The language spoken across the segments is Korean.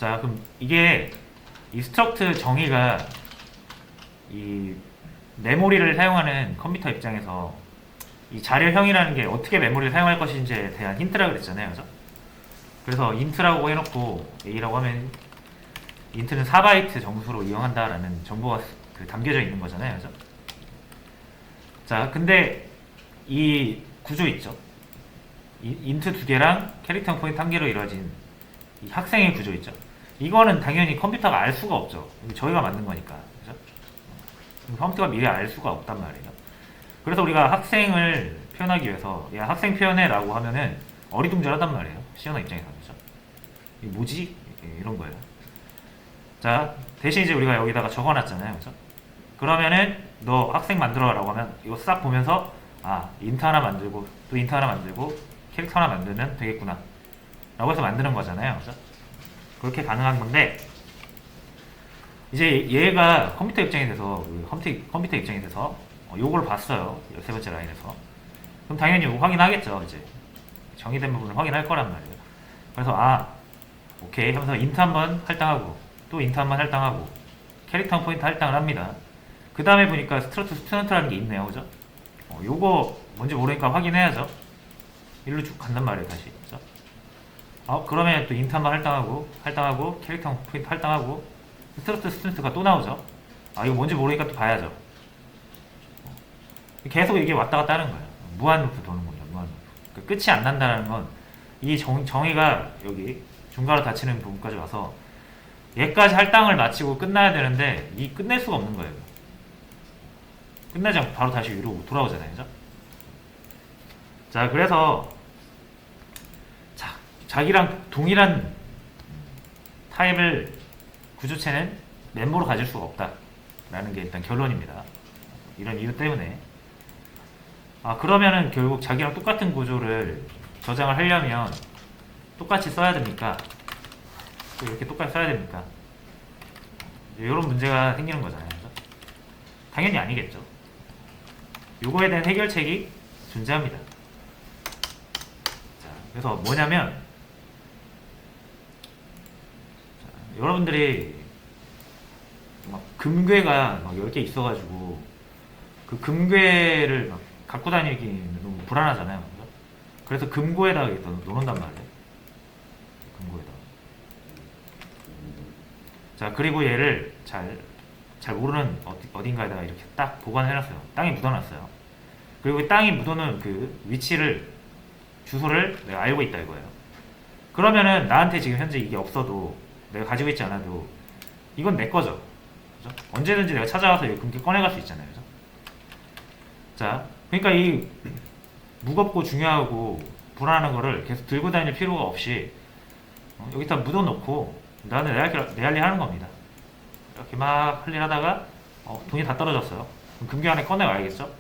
자, 그럼 이게 이 스트럭트 정의가 이 메모리를 사용하는 컴퓨터 입장에서 이 자료형이라는 게 어떻게 메모리를 사용할 것인지에 대한 힌트라 그랬잖아요. 그죠? 그래서 int라고 해놓고 a라고 하면 int는 4바이트 정수로 이용한다라는 정보가 담겨져 있는 거잖아요. 그죠? 자, 근데 이 구조 있죠? 이 int 두 개랑 캐릭터 포인트 한 개로 이루어진 이 학생의 구조 있죠? 이거는 당연히 컴퓨터가 알 수가 없죠. 저희가 만든 거니까. 그죠? 컴퓨터가 미리 알 수가 없단 말이에요. 그래서 우리가 학생을 표현하기 위해서 야 학생 표현해 라고 하면은 어리둥절하단 말이에요. 시연어 입장에서. 그죠? 이게 뭐지? 이런 거예요. 자, 대신 이제 우리가 여기다가 적어놨잖아요. 그죠? 그러면은 너 학생 만들어 라고 하면 이거 싹 보면서 아 인트 하나 만들고 또 인트 하나 만들고 캐릭터 하나 만들면 되겠구나 라고 해서 만드는 거잖아요. 그죠? 그렇게 가능한 건데 이제 얘가 컴퓨터 입장에 대해서 컴퓨터 입장에 대해서 요걸 봤어요. 13번째 라인에서. 그럼 당연히 이거 확인하겠죠. 이제 정의된 부분을 확인할 거란 말이에요. 그래서 아 오케이 하면서 인트 한번 할당하고 또 인트 한번 할당하고 캐릭터 포인트 할당을 합니다. 그 다음에 보니까 스트럭트 스튜던트라는 게 있네요. 그죠? 요거 뭔지 모르니까 확인해야죠. 일로 쭉 간단 말이에요. 다시. 그죠? 그러면 또 인트 한번 할당하고 캐릭터 포인트 할당하고 스트럭트 스튜던트가 또 나오죠. 이거 뭔지 모르니까 또 봐야죠. 계속 이게 왔다 갔다 하는 거예요. 무한루프 도는 거죠. 무한루프. 그러니까 끝이 안 난다는 건 이 정의가 여기 중괄호 닫히는 부분까지 와서 얘까지 할당을 마치고 끝나야 되는데 이 끝낼 수가 없는 거예요. 끝나지 않고 바로 다시 위로 돌아오잖아요. 그죠? 자, 그래서 자기랑 동일한 타입을 구조체는 멤버로 가질 수가 없다 라는 게 일단 결론입니다. 이런 이유 때문에 그러면은 결국 자기랑 똑같은 구조를 저장을 하려면 똑같이 써야 됩니까? 또 이렇게 똑같이 써야 됩니까? 이런 문제가 생기는 거잖아요. 그죠? 당연히 아니겠죠. 요거에 대한 해결책이 존재합니다. 자, 그래서 뭐냐면 여러분들이 막 금괴가 막 10개 있어가지고 그 금괴를 막 갖고 다니기는 너무 불안하잖아요. 그죠? 그래서 금고에다가 넣어놓는단 말이에요. 금고에다가. 자, 그리고 얘를 잘 모르는 어딘가에다가 이렇게 딱 보관해놨어요. 땅에 묻어놨어요. 그리고 땅이 묻어놓은 그 위치를, 주소를 내가 알고 있다 이거예요. 그러면은 나한테 지금 현재 이게 없어도, 내가 가지고 있지 않아도 이건 내 거죠. 그죠? 언제든지 내가 찾아와서 이 금괴 꺼내갈 수 있잖아요. 그죠? 자, 그러니까 이 무겁고 중요하고 불안한 거를 계속 들고 다닐 필요가 없이 여기다 묻어놓고 나는 내 할 일 하는 겁니다. 이렇게 막 할 일 하다가 돈이 다 떨어졌어요. 그럼 금괴 안에 꺼내와야겠죠?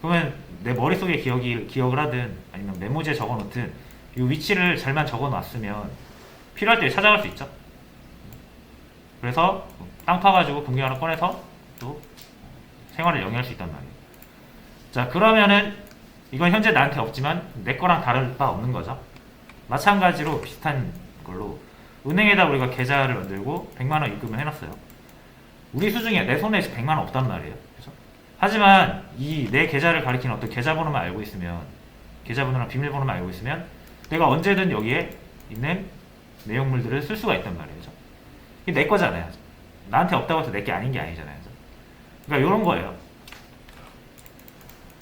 그러면 내 머릿속에 기억을 하든 아니면 메모지에 적어놓든 이 위치를 잘만 적어놨으면 필요할 때 찾아갈 수 있죠? 그래서 땅 파가지고 금괴 하나 꺼내서 또 생활을 영위할 수 있단 말이에요. 자, 그러면은 이건 현재 나한테 없지만 내 거랑 다를 바 없는 거죠. 마찬가지로 비슷한 걸로 은행에다 우리가 계좌를 만들고 100만원 입금을 해놨어요. 우리 수중에 내 손에 100만원 없단 말이에요. 그죠? 하지만 이 내 계좌를 가리키는 어떤 계좌번호만 알고 있으면, 계좌번호랑 비밀번호만 알고 있으면 내가 언제든 여기에 있는 내용물들을 쓸 수가 있단 말이에요. 그죠? 이게 내 거잖아요. 나한테 없다고 해서 내 게 아닌 게 아니잖아요. 그죠? 그러니까 이런 거예요.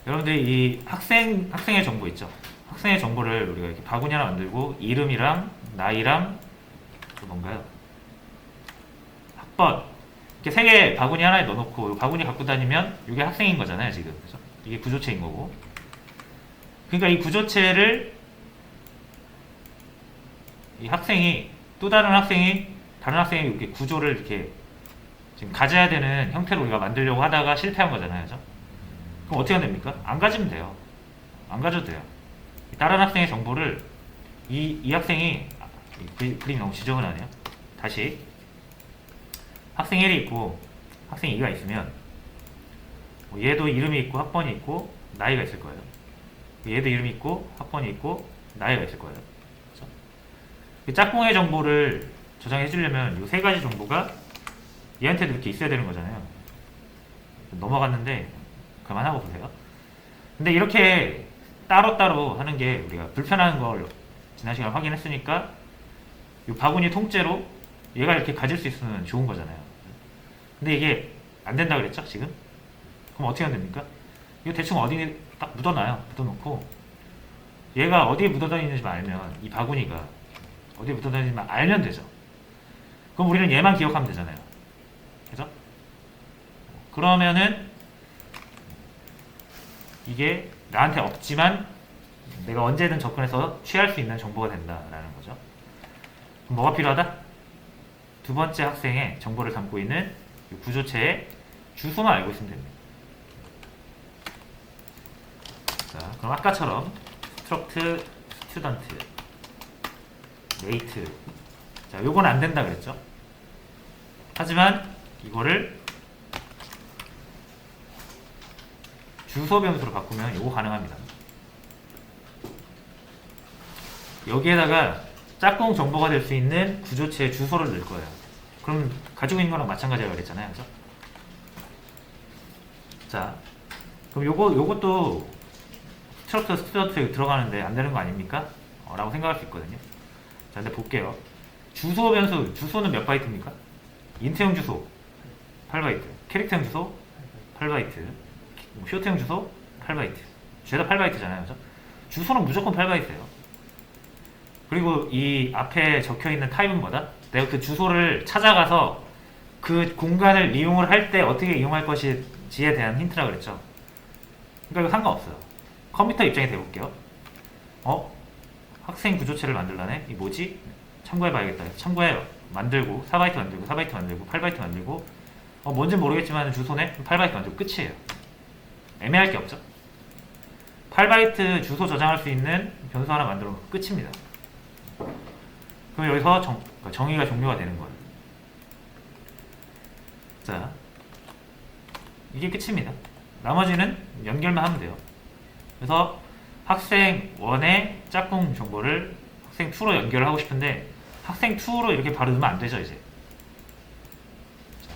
여러분들이 이 학생의 정보 있죠? 학생의 정보를 우리가 이렇게 바구니 하나 만들고 이름이랑 나이랑 또 뭔가요? 학번 이렇게 세 개 바구니 하나에 넣어놓고 바구니 갖고 다니면 이게 학생인 거잖아요. 지금 그죠? 이게 구조체인 거고. 그러니까 이 구조체를 이 학생이 또 다른 학생이 이렇게 구조를 이렇게 지금 가져야 되는 형태로 우리가 만들려고 하다가 실패한 거잖아요. 그죠? 그럼 어떻게 하면 됩니까? 안 가지면 돼요. 안 가져도 돼요. 다른 학생의 정보를 이 학생이 그림이 너무 지저분하네요. 다시 학생 1이 있고 학생 2가 있으면 얘도 이름이 있고 학번이 있고 나이가 있을 거예요. 얘도 이름이 있고 학번이 있고 나이가 있을 거예요. 그렇죠? 짝꿍의 정보를 저장해 주려면 이 세 가지 정보가 얘한테도 이렇게 있어야 되는 거잖아요. 넘어갔는데 그만하고 보세요. 근데 이렇게 따로따로 하는 게 우리가 불편한 걸 지난 시간에 확인했으니까 이 바구니 통째로 얘가 이렇게 가질 수 있으면 좋은 거잖아요. 근데 이게 안 된다 그랬죠 지금? 그럼 어떻게 하면 됩니까? 이거 대충 어디 딱 묻어놔요. 묻어놓고 얘가 어디에 묻어다니는지만 알면, 이 바구니가 어디에 묻어다니는지만 알면 되죠. 그럼 우리는 얘만 기억하면 되잖아요. 그죠? 그러면은 이게 나한테 없지만 내가 언제든 접근해서 취할 수 있는 정보가 된다라는 거죠. 그럼 뭐가 필요하다? 두 번째 학생의 정보를 담고 있는 이 구조체의 주소만 알고 있으면 됩니다. 자, 그럼 아까처럼 struct, student, mate. 자, 요건 안 된다 그랬죠? 하지만 이거를 주소 변수로 바꾸면 요거 가능합니다. 여기에다가 짝꿍 정보가 될 수 있는 구조체의 주소를 넣을 거예요. 그럼 가지고 있는 거랑 마찬가지라고 그랬잖아요. 그죠? 자, 그럼 요것도 스트럭처 스튜던트에 들어가는데 안 되는 거 아닙니까? 라고 생각할 수 있거든요. 자, 근데 볼게요. 주소 변수, 주소는 몇 바이트입니까? 인트형 주소 8바이트, 캐릭터형 주소 8바이트, 쇼트형 주소 8바이트. 죄다 8바이트잖아요. 그죠? 주소는 무조건 8바이트예요. 그리고 이 앞에 적혀있는 타입은 뭐다? 내가 그 주소를 찾아가서 그 공간을 이용을 할 때 어떻게 이용할 것인지에 대한 힌트라 그랬죠. 그러니까 이거 상관없어요. 컴퓨터 입장에 대볼게요. 학생 구조체를 만들라네? 이 뭐지? 참고해봐야겠다. 참고해요. 만들고 4바이트 만들고 4바이트 만들고 8바이트 만들고 뭔지 모르겠지만 주소네? 8바이트 만들고 끝이에요. 애매할 게 없죠. 8바이트 주소 저장할 수 있는 변수 하나 만들어 놓고 끝입니다. 그럼 여기서 정의가 종료가 되는 거예요. 자, 이게 끝입니다. 나머지는 연결만 하면 돼요. 그래서 학생 1의 짝꿍 정보를 학생 2로 연결을 하고 싶은데 학생 2로 이렇게 바로 넣으면 안 되죠, 이제. 자,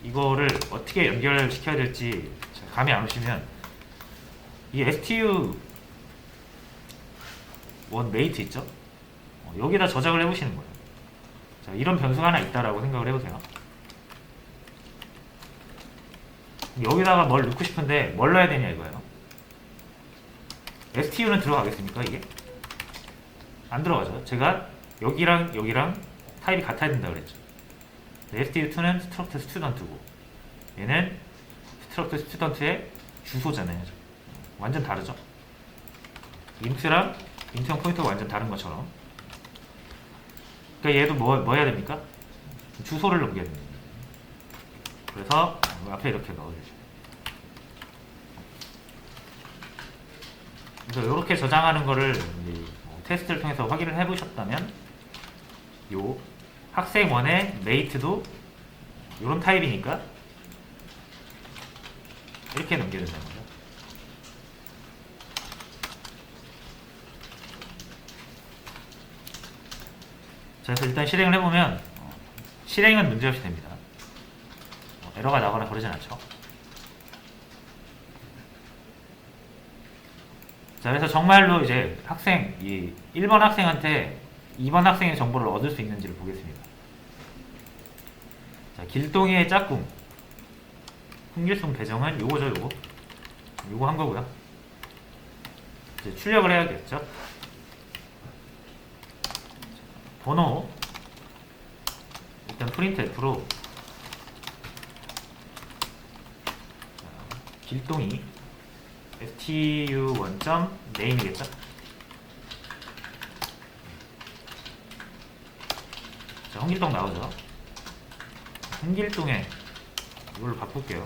이거를 어떻게 연결시켜야 될지 감이 안 오시면 이 stu1 mate 있죠? 여기다 저장을 해보시는 거예요. 자, 이런 변수가 하나 있다라고 생각을 해보세요. 여기다가 뭘 넣고 싶은데 뭘 넣어야 되냐 이거예요. stu는 들어가겠습니까 이게? 안 들어가죠. 제가 여기랑 타입이 같아야 된다 그랬죠. stu2는 struct student고 얘는 struct student의 주소잖아요. 완전 다르죠. int랑 int형 포인터가 완전 다른 것처럼. 그러니까 얘도 뭐 해야 됩니까? 주소를 넘겨야 됩니다. 그래서 앞에 이렇게 넣어주죠. 그래서 이렇게 저장하는 거를 테스트를 통해서 확인을 해보셨다면 요 학생 1의 mate도 이런 타입이니까 이렇게 넘겨야 된다는 거죠. 자, 그래서 일단 실행을 해보면 실행은 문제없이 됩니다. 에러가 나거나 그러진 않죠. 자, 그래서 정말로 이제 이 1번 학생한테 2번 학생의 정보를 얻을 수 있는지를 보겠습니다. 자, 길동이의 짝꿍 흥길송 배정은 요거죠. 요거 한 거고요. 이제 출력을 해야겠죠. 번호 일단 프린트 F로 길동이 stu1.name이겠죠. 자, 홍길동 나오죠. 홍길동에 이걸로 바꿀게요.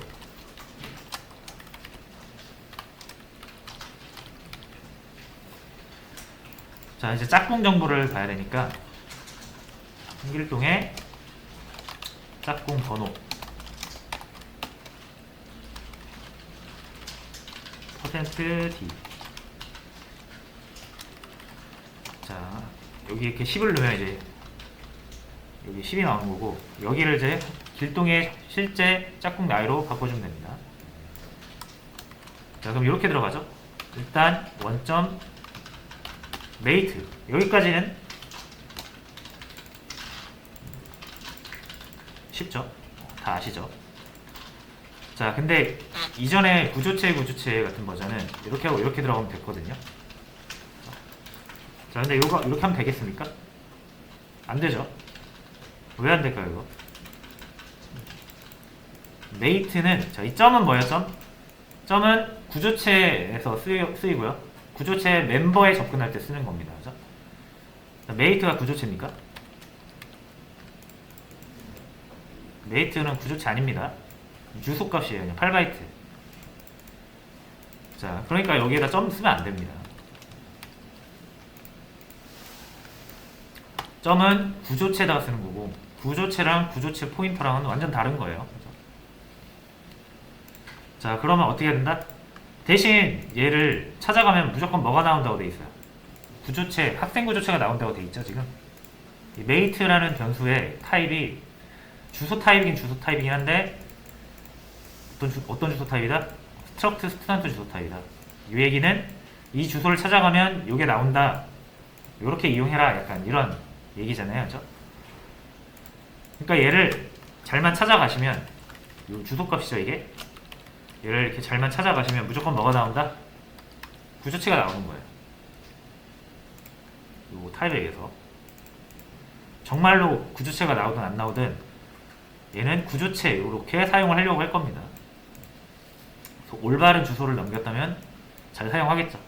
자, 이제 짝꿍 정보를 봐야 되니까 홍길동의 짝꿍 번호 %d. 자, 여기 이렇게 10을 넣으면 이제 여기 10이 나오는 거고, 여기를 이제 길동의 실제 짝꿍 나이로 바꿔주면 됩니다. 자, 그럼 이렇게 들어가죠. 일단 원점 메이트, 여기까지는 쉽죠? 다 아시죠? 자, 근데 이전에 구조체 같은 버전은 이렇게 하고 이렇게 들어가면 됐거든요. 자, 근데 이거 이렇게 하면 되겠습니까? 안 되죠? 왜 안 될까요, 이거? 메이트는, 자, 이 점은 뭐예요, 점? 점은 구조체에서 쓰이고요. 구조체 멤버에 접근할 때 쓰는 겁니다. 그죠? 자, 메이트가 구조체입니까? 메이트는 구조체 아닙니다. 주소값이에요. 그냥 8바이트. 자, 그러니까 여기에다 점 쓰면 안 됩니다. 점은 구조체에다가 쓰는 거고, 구조체랑 구조체 포인터랑은 완전 다른 거예요. 그죠? 자, 그러면 어떻게 해야 된다? 대신 얘를 찾아가면 무조건 뭐가 나온다고 돼 있어요? 구조체, 학생 구조체가 나온다고 돼 있죠, 지금. 이 메이트라는 변수의 타입이 주소 타입이긴 한데, 어떤 주소 타입이다? 스트럭트 스튜던트 주소 타입이다. 이 얘기는 이 주소를 찾아가면 이게 나온다. 이렇게 이용해라. 약간 이런 얘기잖아요. 그죠? 그러니까 얘를 잘만 찾아가시면, 이 주소값이죠, 이게. 얘를 이렇게 잘만 찾아가시면 무조건 뭐가 나온다? 구조체가 나오는 거예요. 이 타입에 의해서. 정말로 구조체가 나오든 안 나오든 얘는 구조체 이렇게 사용을 하려고 할 겁니다. 그래서 올바른 주소를 넘겼다면 잘 사용하겠죠.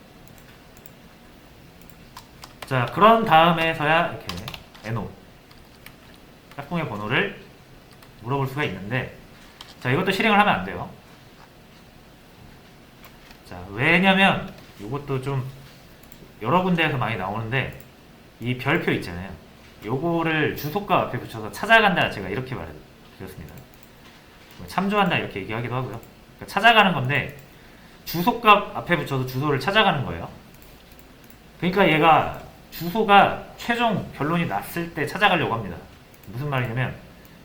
자, 그런 다음에서야 이렇게 NO 짝꿍의 번호를 물어볼 수가 있는데, 자, 이것도 실행을 하면 안 돼요. 자, 왜냐면 이것도 좀 여러 군데에서 많이 나오는데, 이 별표 있잖아요. 요거를 주소값 앞에 붙여서 찾아간다, 제가 이렇게 말해드렸습니다. 참조한다 이렇게 얘기하기도 하고요. 그러니까 찾아가는 건데 주소값 앞에 붙여서 주소를 찾아가는 거예요. 그러니까 얘가 주소가 최종 결론이 났을 때 찾아가려고 합니다. 무슨 말이냐면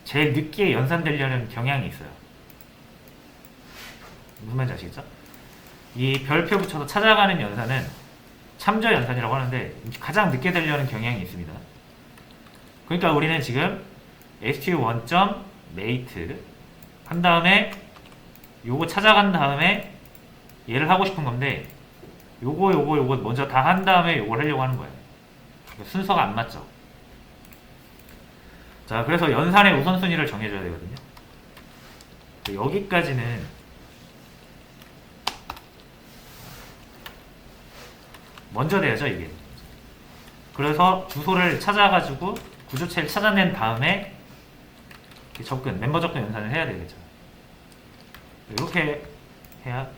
제일 늦게 연산되려는 경향이 있어요. 무슨 말인지 아시겠죠? 이 별표 붙여서 찾아가는 연산은 참조 연산이라고 하는데 가장 늦게 되려는 경향이 있습니다. 그러니까 우리는 지금 stu1.mate 한 다음에 요거 찾아간 다음에 얘를 하고 싶은 건데, 요거 먼저 다 한 다음에 요걸 하려고 하는 거예요. 순서가 안 맞죠. 자, 그래서 연산의 우선순위를 정해줘야 되거든요. 여기까지는 먼저 돼야죠, 이게. 그래서 주소를 찾아가지고 구조체를 찾아낸 다음에 멤버 접근 연산을 해야 되겠죠. 이렇게 해야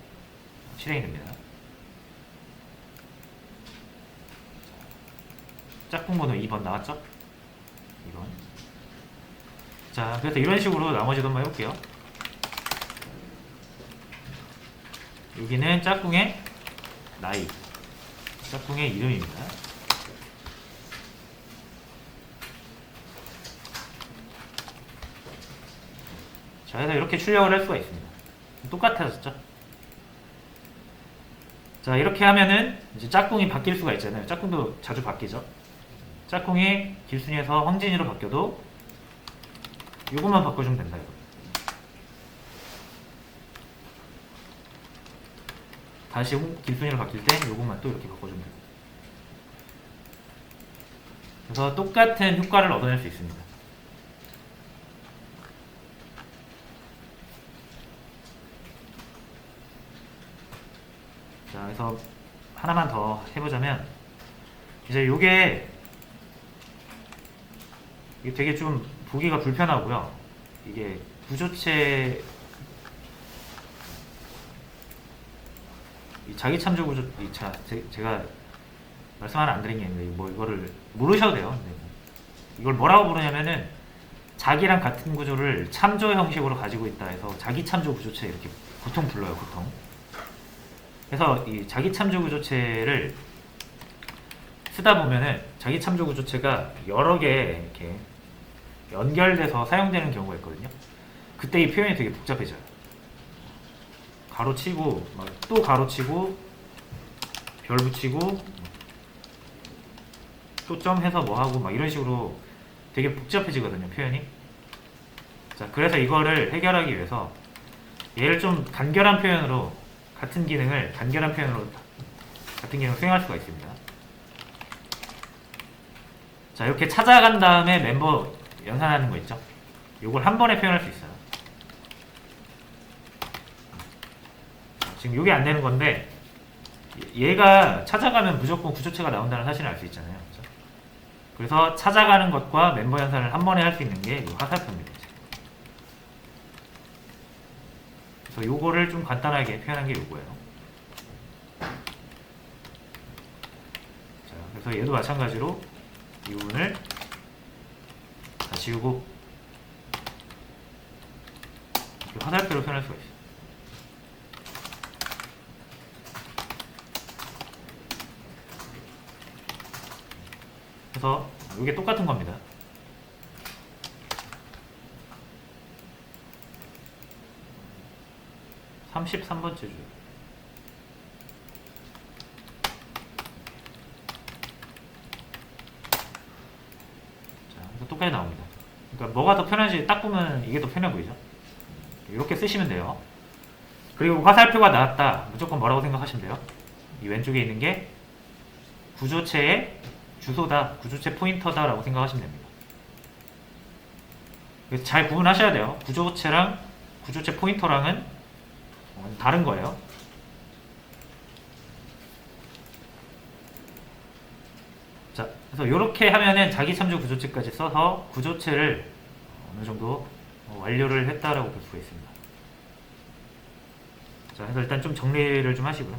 실행이 됩니다. 짝꿍 번호 2번 나왔죠? 2번. 자, 그래서 이런 식으로 나머지도 한번 해볼게요. 여기는 짝꿍의 나이, 짝꿍의 이름입니다. 자, 그래서 이렇게 출력을 할 수가 있습니다. 똑같아졌죠? 자, 이렇게 하면은 이제 짝꿍이 바뀔 수가 있잖아요. 짝꿍도 자주 바뀌죠? 짝꿍이 길순위에서 황진이로 바뀌어도 요것만 바꿔주면 된다, 이거. 다시 길순위로 바뀔 때 요것만 또 이렇게 바꿔주면 됩니다. 그래서 똑같은 효과를 얻어낼 수 있습니다. 자, 그래서 하나만 더 해보자면, 이제 이게 되게 좀 보기가 불편하고요. 이게 구조체, 이 자기 참조 구조, 제가 말씀 하나 안 드린 게 있는데, 뭐 이거를 모르셔도 돼요. 이걸 뭐라고 부르냐면은 자기랑 같은 구조를 참조 형식으로 가지고 있다 해서 자기 참조 구조체 이렇게 보통 불러요, 보통. 그래서 이 자기 참조 구조체를 쓰다 보면은 자기 참조 구조체가 여러 개 이렇게 연결돼서 사용되는 경우가 있거든요. 그때 이 표현이 되게 복잡해져요. 가로치고 막 또 가로치고 별 붙이고 또 점해서 뭐하고 막 이런 식으로 되게 복잡해지거든요, 표현이. 자, 그래서 이거를 해결하기 위해서 얘를 좀 간결한 표현으로 같은 기능을 수행할 수가 있습니다. 자, 이렇게 찾아간 다음에 멤버 연산하는 거 있죠? 요걸 한 번에 표현할 수 있어요. 지금 요게 안 되는 건데, 얘가 찾아가면 무조건 구조체가 나온다는 사실을 알 수 있잖아요. 그렇죠? 그래서 찾아가는 것과 멤버 연산을 한 번에 할 수 있는 게 요 화살표입니다. 그래서 요거를 좀 간단하게 표현한 게 요거예요. 자, 그래서 얘도 마찬가지로 이 부분을 다 지우고 이렇게 화살표로 표현할 수가 있어요. 그래서 이게 똑같은 겁니다. 33번째 줄. 자, 똑같이 나옵니다. 그러니까 뭐가 더 편한지 딱 보면 이게 더 편해 보이죠? 이렇게 쓰시면 돼요. 그리고 화살표가 나왔다. 무조건 뭐라고 생각하시면 돼요? 이 왼쪽에 있는 게 구조체의 주소다, 구조체 포인터다 라고 생각하시면 됩니다. 그래서 잘 구분하셔야 돼요. 구조체랑 구조체 포인터랑은 다른 거예요. 자, 그래서 이렇게 하면은 자기 참조 구조체까지 써서 구조체를 어느 정도 완료를 했다라고 볼 수가 있습니다. 자, 그래서 일단 좀 정리를 좀 하시고요.